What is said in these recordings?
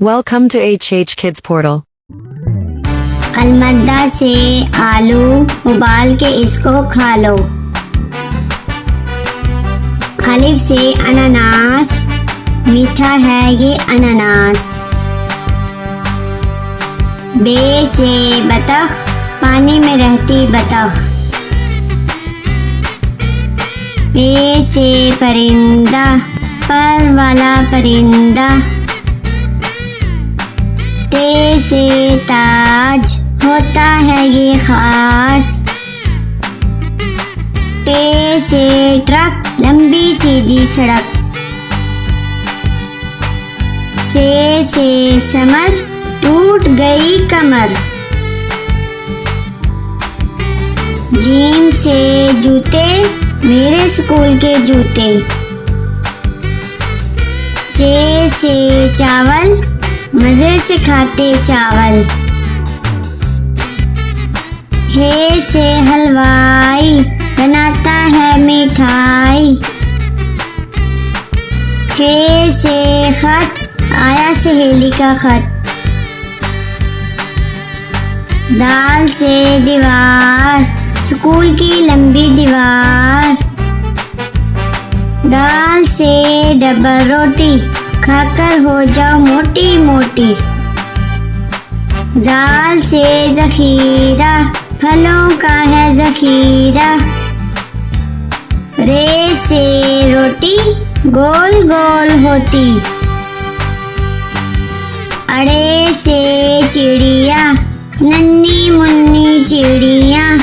Welcome to HH Kids Portal. अलमद्दा से आलू उबाल के इसको खा लो। अलिफ से अनानास, मीठा है ये अनानास। बे से बतख, पानी में रहती बतख। पे से परिंदा, पर वाला परिंदा। ते से ताज, होता है ये खास। टे से ट्रक, लंबी सीधी सड़क। से समर, टूट गई कमर। जीम से जूते, मेरे स्कूल के जूते। चे से चावल, मजे से खाते चावल। हे से हलवाई, बनाता है मिठाई। खे से खत, आया सहेली का खत। दाल से दीवार, स्कूल की लंबी दीवार। दाल से डबल रोटी, खाकर हो जाओ मोटी मोटी। जाल से जखीरा, फलों का है जखीरा। रे से रोटी, गोल गोल होती। अड़े से चिड़िया, नन्ही मुन्नी चिड़िया।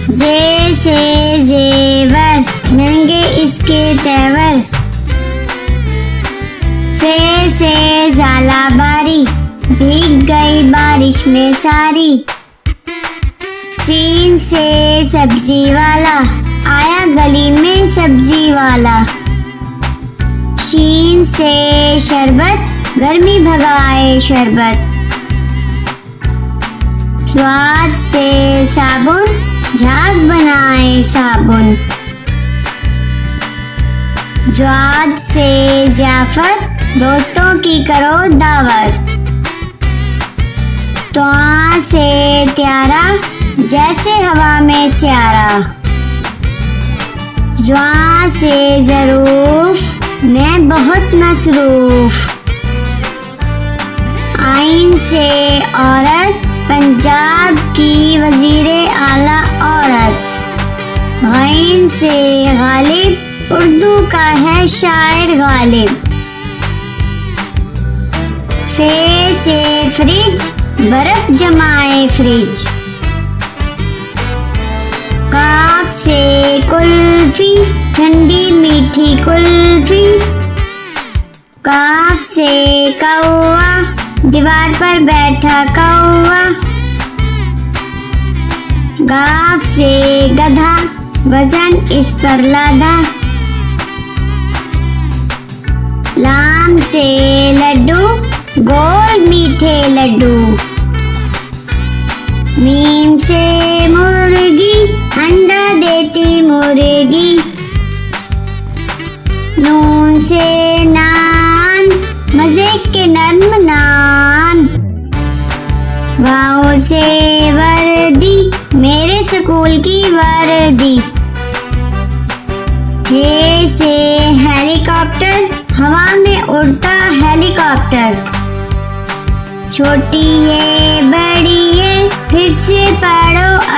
जे से जेवर, महंगे इसके तेवर। से जाला बारी, भीग गई बारिश में सारी। सीन से सब्जी वाला, आया गली में सब्जी वाला। शीन से शरबत, गर्मी भगाए शरबत। स्वाद से साबुन, झाग बनाए साबुन। ज्वाद से जाफर, दोस्तों की करो दावत। त्वा से त्यारा, जैसे हवा में स्यारा। ज्वा से जरूफ, मैं बहुत मसरूफ। आइन से औरत, पंजाब की वजीरे आला औरत। गैन से गालिब, उर्दू का है शायर गालिब। फे से फ्रिज, बर्फ जमाए फ्रिज। काफ से कुल्फी, ठंडी मीठी कुल्फी। काफ से कौवा, दीवार पर बैठा कौवा। गाफ से गधा, वजन इस पर लादा। लाम से लड्डू, गोल मीठे लड्डू। मीम से मुर्गी, अंडा देती मुर्गी। नून से नान, मजे के नर्म नान। वाव से वर्दी, मेरे स्कूल की वर्दी। हे से हेलीकॉप्टर, हवा में उड़ता हेलीकॉप्टर। छोटी ये बड़ी ये, फिर से पढ़ो